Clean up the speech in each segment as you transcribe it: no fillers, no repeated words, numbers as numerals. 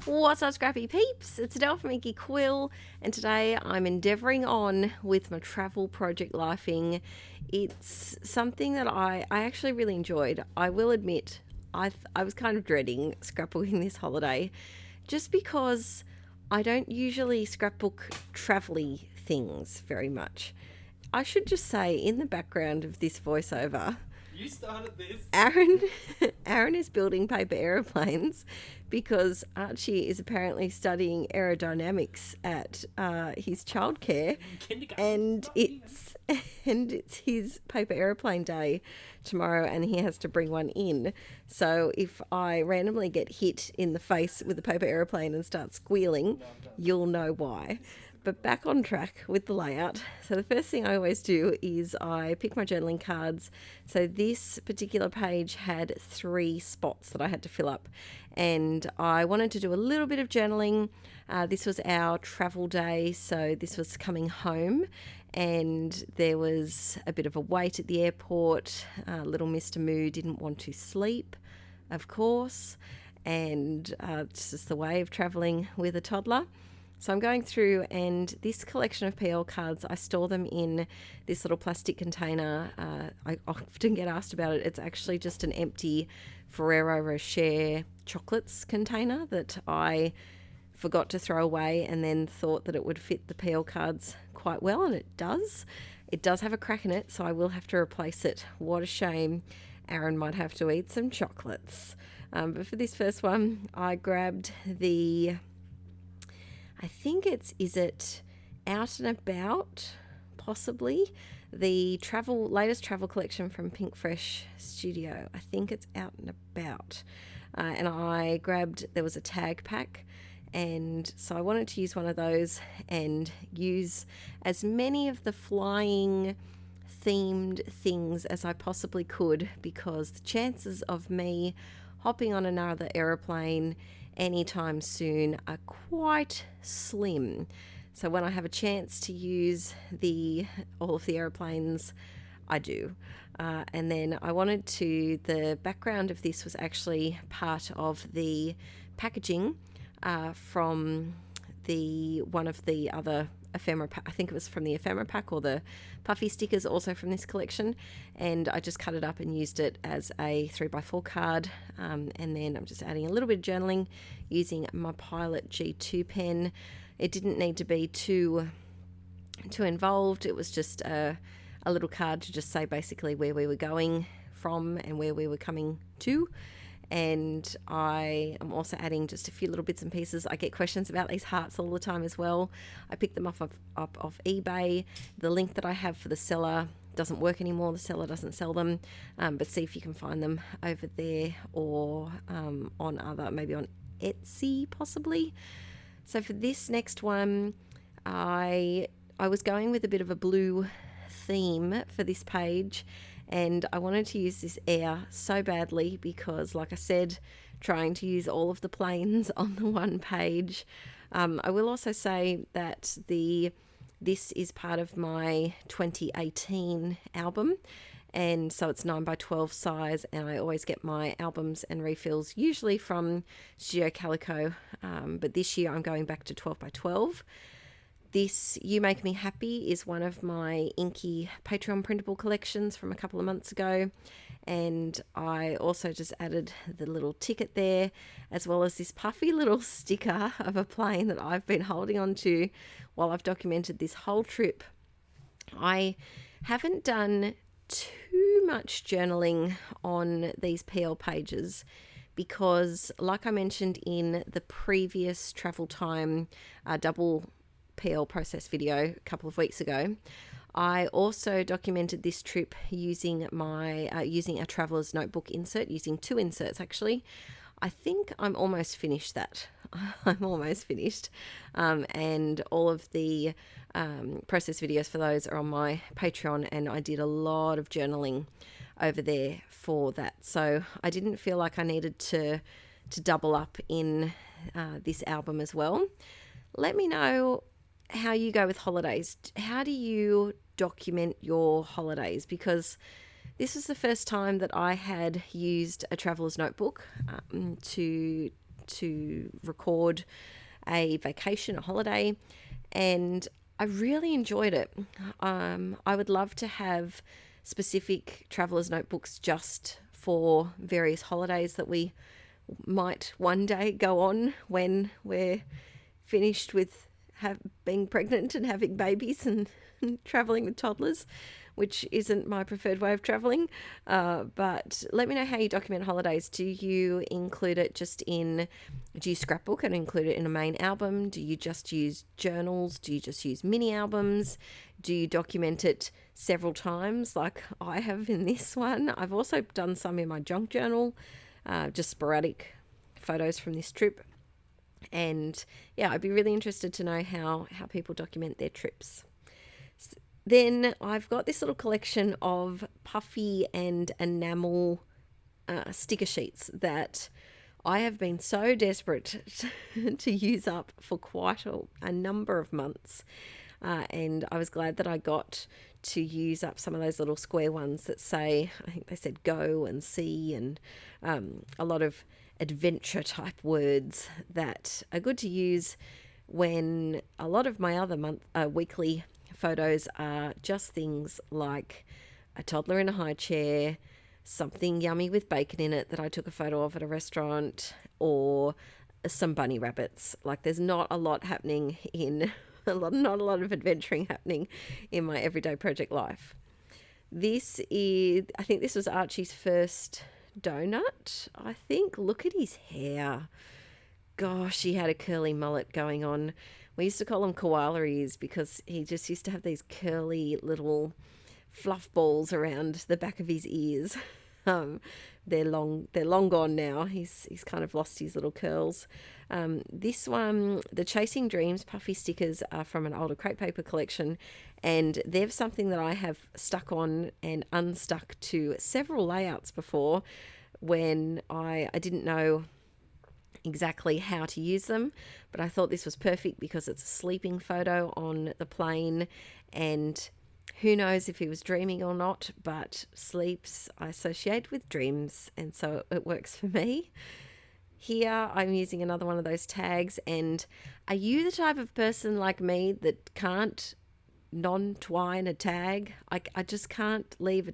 What's up, scrappy peeps? It's Adele from Inkie Quill, and today I'm endeavouring on with my travel project lifing. It's something that I actually really enjoyed. I will admit, I was kind of dreading scrapbooking this holiday, just because I don't usually scrapbook travel-y things very much. I should just say, in the background of this voiceover, You started this. Aaron is building paper aeroplanes because Archie is apparently studying aerodynamics at his childcare, and it's his paper aeroplane day tomorrow, and he has to bring one in. So if I randomly get hit in the face with a paper aeroplane and start squealing, you'll know why. But back on track with the layout. So the first thing I always do is I pick my journaling cards. So this particular page had 3 spots that I had to fill up, and I wanted to do a little bit of journaling. This was our travel day, so this was coming home, and there was a bit of a wait at the airport. Little Mr. Moo didn't want to sleep, of course, and it's just the way of traveling with a toddler. So I'm going through, and this collection of PL cards, I store them in this little plastic container. I often get asked about it. It's actually just an empty Ferrero Rocher chocolates container that I forgot to throw away, and then thought that it would fit the PL cards quite well, and it does. It does have a crack in it, so I will have to replace it. What a shame. Aaron might have to eat some chocolates. But for this first one, I grabbed the... I think is it Out and About, possibly? The latest travel collection from Pink Fresh Studio. I think it's Out and About. And I grabbed, there was a tag pack, and so I wanted to use one of those and use as many of the flying themed things as I possibly could, because the chances of me hopping on another aeroplane anytime soon are quite slim. So when I have a chance to use all of the aeroplanes, I do. And then the background of this was actually part of the packaging from one of the other ephemera pack. I think it was from the ephemera pack, or the puffy stickers also from this collection, and I just cut it up and used it as a 3x4 card, and then I'm just adding a little bit of journaling using my Pilot G2 pen. It didn't need to be too involved. It was just a little card to just say basically where we were going from and where we were coming to. And I am also adding just a few little bits and pieces. I get questions about these hearts all the time as well. I picked them up off eBay. The link that I have for the seller doesn't work anymore. The seller doesn't sell them, but see if you can find them over there, or maybe on Etsy possibly. So for this next one, I was going with a bit of a blue theme for this page, and I wanted to use this air so badly because, like I said, trying to use all of the planes on the one page. I will also say that this is part of my 2018 album, and so it's 9x12 size, and I always get my albums and refills usually from Studio Calico, but this year I'm going back to 12x12. This You Make Me Happy is one of my Inkie Patreon printable collections from a couple of months ago, and I also just added the little ticket there, as well as this puffy little sticker of a plane that I've been holding on to while I've documented this whole trip. I haven't done too much journaling on these PL pages because, like I mentioned in the previous travel time double PL process video a couple of weeks ago, I also documented this trip using a traveler's notebook insert, using 2 inserts actually. I think I'm almost finished that. I'm almost finished, and all of the process videos for those are on my Patreon, and I did a lot of journaling over there for that, so I didn't feel like I needed to double up in this album as well. Let me know how you go with holidays. How do you document your holidays? Because this was the first time that I had used a traveler's notebook to to record a vacation, a holiday, and I really enjoyed it. I would love to have specific travelers notebooks just for various holidays that we might one day go on when we're finished with being pregnant and having babies and traveling with toddlers, which isn't my preferred way of traveling. But let me know how you document holidays. Do you include it do you scrapbook and include it in a main album? Do you just use journals? Do you just use mini albums? Do you document it several times like I have in this one? I've also done some in my junk journal, just sporadic photos from this trip. And yeah, I'd be really interested to know how people document their trips. Then I've got this little collection of puffy and enamel sticker sheets that I have been so desperate to use up for quite a number of months. And I was glad that I got to use up some of those little square ones that say, I think they said go and see, and a lot of adventure type words that are good to use when a lot of my other weekly photos are just things like a toddler in a high chair, something yummy with bacon in it that I took a photo of at a restaurant, or some bunny rabbits. Like, there's not a lot happening not a lot of adventuring happening in my everyday project life. I think this was Archie's first donut. I think, look at his hair. Gosh, he had a curly mullet going on. We used to call him koala ears because he just used to have these curly little fluff balls around the back of his ears. They're long gone now. He's kind of lost his little curls. This one, the Chasing Dreams puffy stickers, are from an older crepe paper collection, and they're something that I have stuck on and unstuck to several layouts before when I didn't know exactly how to use them, but I thought this was perfect because it's a sleeping photo on the plane, and who knows if he was dreaming or not, but sleeps I associate with dreams, and so it works for me. Here I'm using another one of those tags, and are you the type of person like me that can't non-twine a tag? I just can't leave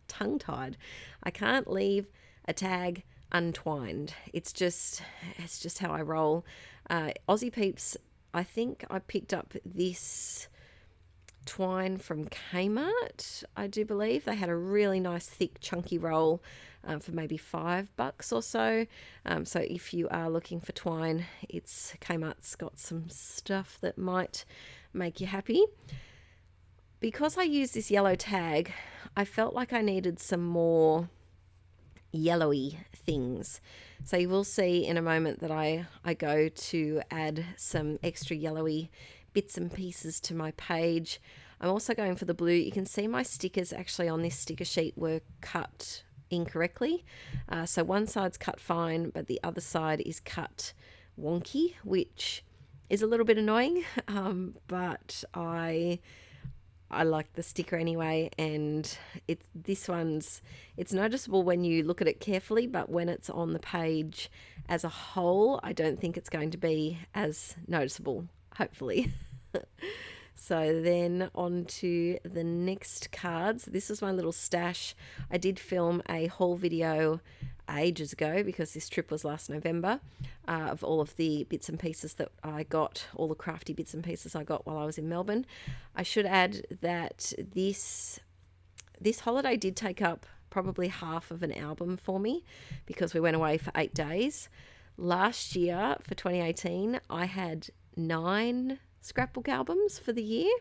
tongue-tied. I can't leave a tag untwined. It's just how I roll. Aussie Peeps, I think I picked up this twine from Kmart, I do believe. They had a really nice thick chunky roll for maybe $5 or so. So if you are looking for twine, Kmart's got some stuff that might make you happy. Because I used this yellow tag, I felt like I needed some more yellowy things. So you will see in a moment that I go to add some extra yellowy bits and pieces to my page. I'm also going for the blue. You can see my stickers actually on this sticker sheet were cut incorrectly. So one side's cut fine, but the other side is cut wonky, which is a little bit annoying, but I like the sticker anyway, and it's noticeable when you look at it carefully, but when it's on the page as a whole, I don't think it's going to be as noticeable, hopefully. So then on to the next cards. This is my little stash. I did film a haul video ages ago because this trip was last November, of all of the bits and pieces that I got, all the crafty bits and pieces I got while I was in Melbourne. I should add that this holiday did take up probably half of an album for me because we went away for 8 days. Last year, for 2018, I had 9 scrapbook albums for the year,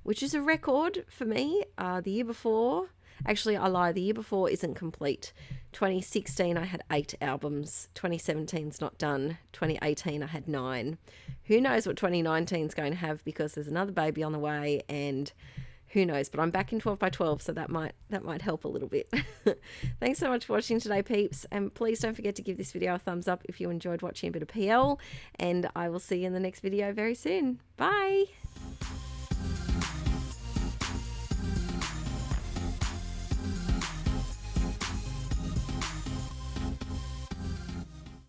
which is a record for me. The year before, actually I lie, the year before isn't complete. 2016 I had 8 albums, 2017's not done, 2018 I had 9. Who knows what 2019's going to have, because there's another baby on the way, and who knows, but I'm back in 12 by 12, so that might help a little bit. Thanks so much for watching today, peeps, and please don't forget to give this video a thumbs up if you enjoyed watching a bit of PL, and I will see you in the next video very soon. Bye.